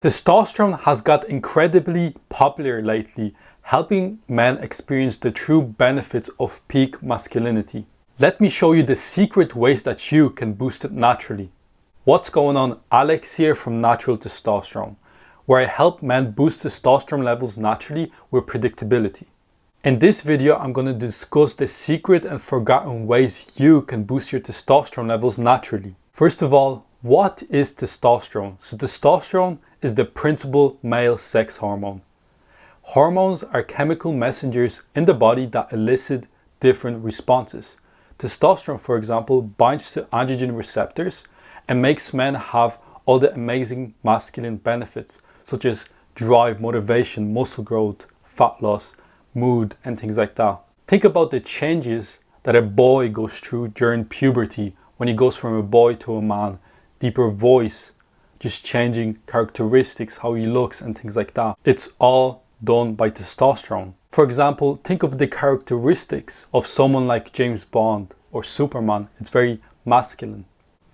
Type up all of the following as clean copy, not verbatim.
Testosterone has got incredibly popular lately, helping men experience the true benefits of peak masculinity. Let me show you the secret ways that you can boost it naturally. What's going on? Alex here from Natural Testosterone, where I help men boost testosterone levels naturally with predictability. In this video, I'm going to discuss the secret and forgotten ways you can boost your testosterone levels naturally. First of all, what is testosterone? So testosterone is the principal male sex hormone. Hormones are chemical messengers in the body that elicit different responses. Testosterone, for example, binds to androgen receptors and makes men have all the amazing masculine benefits, such as drive, motivation, muscle growth, fat loss, mood, and things like that. Think about the changes that a boy goes through during puberty when he goes from a boy to a man. Deeper voice, just changing characteristics, how he looks and things like that. It's all done by testosterone. For example, think of the characteristics of someone like James Bond or Superman. It's very masculine.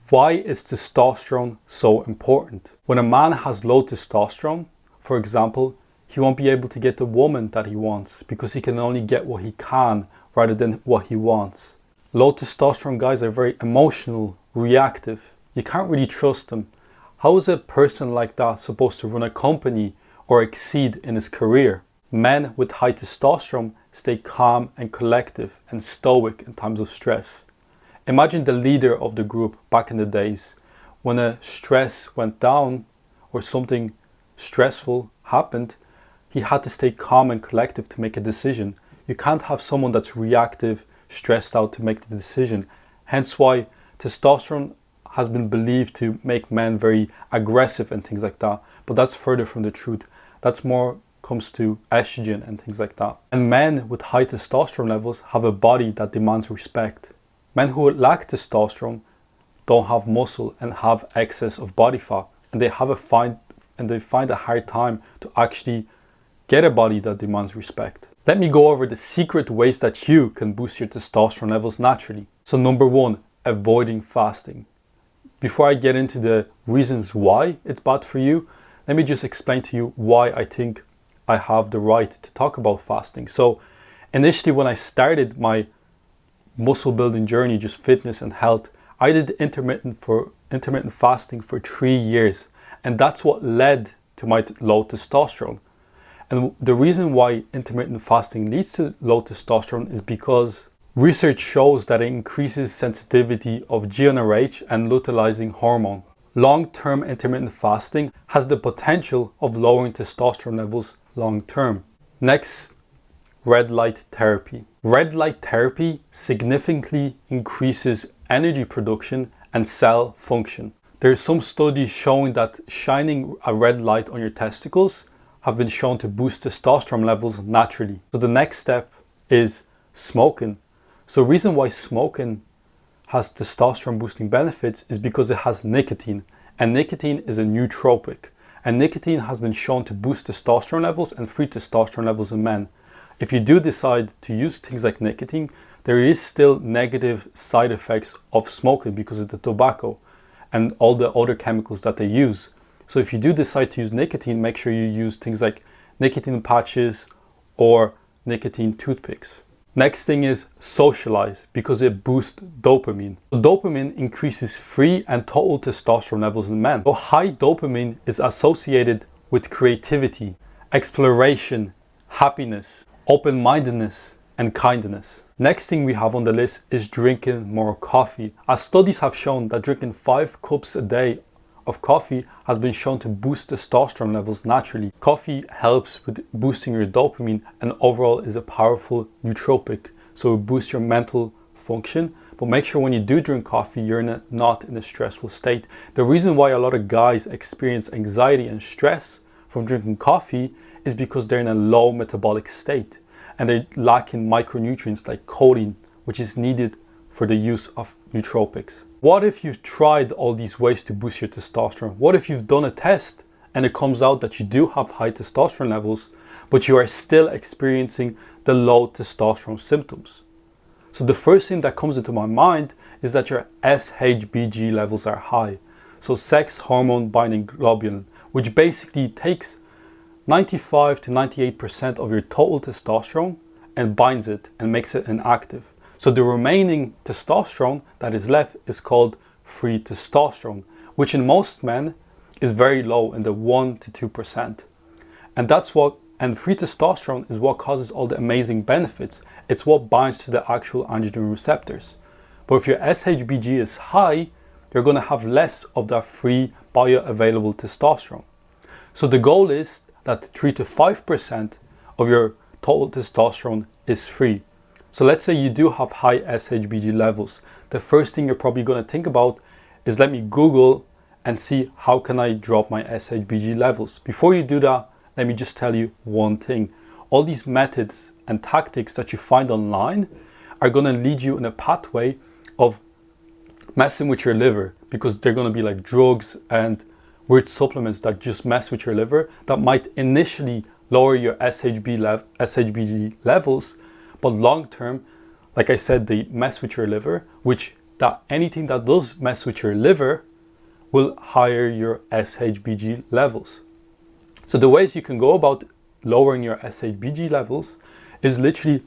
Why is testosterone so important? When a man has low testosterone, for example, he won't be able to get the woman that he wants because he can only get what he can rather than what he wants. Low testosterone guys are very emotional, reactive. You can't really trust them. How is a person like that supposed to run a company or exceed in his career? Men with high testosterone stay calm and collective and stoic in times of stress. Imagine the leader of the group back in the days when a stress went down or something stressful happened, he had to stay calm and collective to make a decision. You can't have someone that's reactive, stressed out to make the decision. Hence why testosterone has been believed to make men very aggressive and things like that. But that's further from the truth. That's more comes to estrogen and things like that. And men with high testosterone levels have a body that demands respect. Men who lack testosterone don't have muscle and have excess of body fat, and they find a hard time to actually get a body that demands respect. Let me go over the secret ways that you can boost your testosterone levels naturally. So number one, avoiding fasting. Before I get into the reasons why it's bad for you, let me just explain to you why I think I have the right to talk about fasting. So initially when I started my muscle building journey, just fitness and health, I did intermittent fasting for 3 years. And that's what led to my low testosterone. And the reason why intermittent fasting leads to low testosterone is because research shows that it increases sensitivity of GnRH and luteinizing hormone. Long-term intermittent fasting has the potential of lowering testosterone levels long-term. Next, red light therapy. Red light therapy significantly increases energy production and cell function. There are some studies showing that shining a red light on your testicles have been shown to boost testosterone levels naturally. So the next step is smoking. So the reason why smoking has testosterone boosting benefits is because it has nicotine, and nicotine is a nootropic, and nicotine has been shown to boost testosterone levels and free testosterone levels in men. If you do decide to use things like nicotine, there is still negative side effects of smoking because of the tobacco and all the other chemicals that they use. So if you do decide to use nicotine, make sure you use things like nicotine patches or nicotine toothpicks. Next thing is Socialize, because it boosts dopamine. So dopamine increases free and total testosterone levels in men. So high dopamine is associated with creativity, exploration, happiness, open-mindedness, and kindness. Next thing we have on the list is drinking more coffee. As studies have shown that drinking 5 cups a day of coffee has been shown to boost testosterone levels naturally. Coffee helps with boosting your dopamine and overall is a powerful nootropic, so it boosts your mental function. But make sure when you do drink coffee, you're not in a stressful state. The reason why a lot of guys experience anxiety and stress from drinking coffee is because they're in a low metabolic state and they're lacking micronutrients like choline, which is needed for the use of nootropics. What if you've tried all these ways to boost your testosterone? What if you've done a test and it comes out that you do have high testosterone levels, but you are still experiencing the low testosterone symptoms? So the first thing that comes into my mind is that your SHBG levels are high. So sex hormone binding globulin, which basically takes 95 to 98% of your total testosterone and binds it and makes it inactive. So the remaining testosterone that is left is called free testosterone, which in most men is very low, in the 1 to 2%. And free testosterone is what causes all the amazing benefits. It's what binds to the actual androgen receptors. But if your SHBG is high, you're going to have less of that free bioavailable testosterone. So the goal is that 3 to 5% of your total testosterone is free. So let's say you do have high SHBG levels. The first thing you're probably going to think about is, let me Google and see how can I drop my SHBG levels. Before you do that, let me just tell you one thing. All these methods and tactics that you find online are going to lead you in a pathway of messing with your liver, because they're going to be like drugs and weird supplements that just mess with your liver, that might initially lower your SHBG levels, but long term, like I said, they mess with your liver, anything that does mess with your liver will higher your SHBG levels. So the ways you can go about lowering your SHBG levels is literally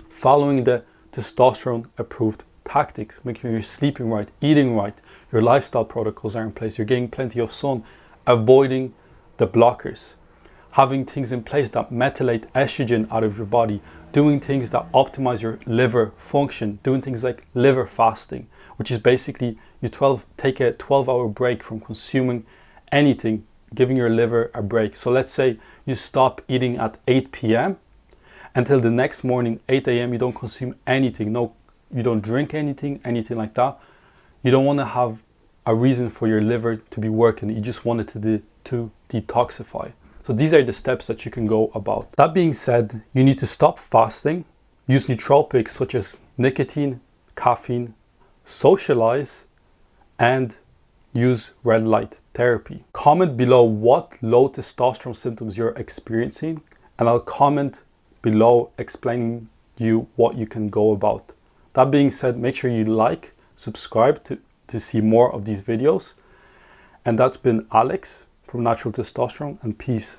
following the testosterone approved tactics, making sure you're sleeping right, eating right, your lifestyle protocols are in place, you're getting plenty of sun, avoiding the blockers, having things in place that methylate estrogen out of your body, doing things that optimize your liver function, doing things like liver fasting, which is basically you take a 12-hour break from consuming anything, giving your liver a break. So let's say you stop eating at 8 p.m. until the next morning, 8 a.m. you don't consume anything, you don't drink anything like that. You don't want to have a reason for your liver to be working. You just want it to detoxify. So these are the steps that you can go about. That being said, you need to stop fasting, use nootropics such as nicotine, caffeine, Socialize, and use red light therapy. Comment below what low testosterone symptoms you're experiencing, and I'll comment below explaining you what you can go about. That being said, make sure you like, subscribe to see more of these videos. And that's been Alex from Natural Testosterone, and peace.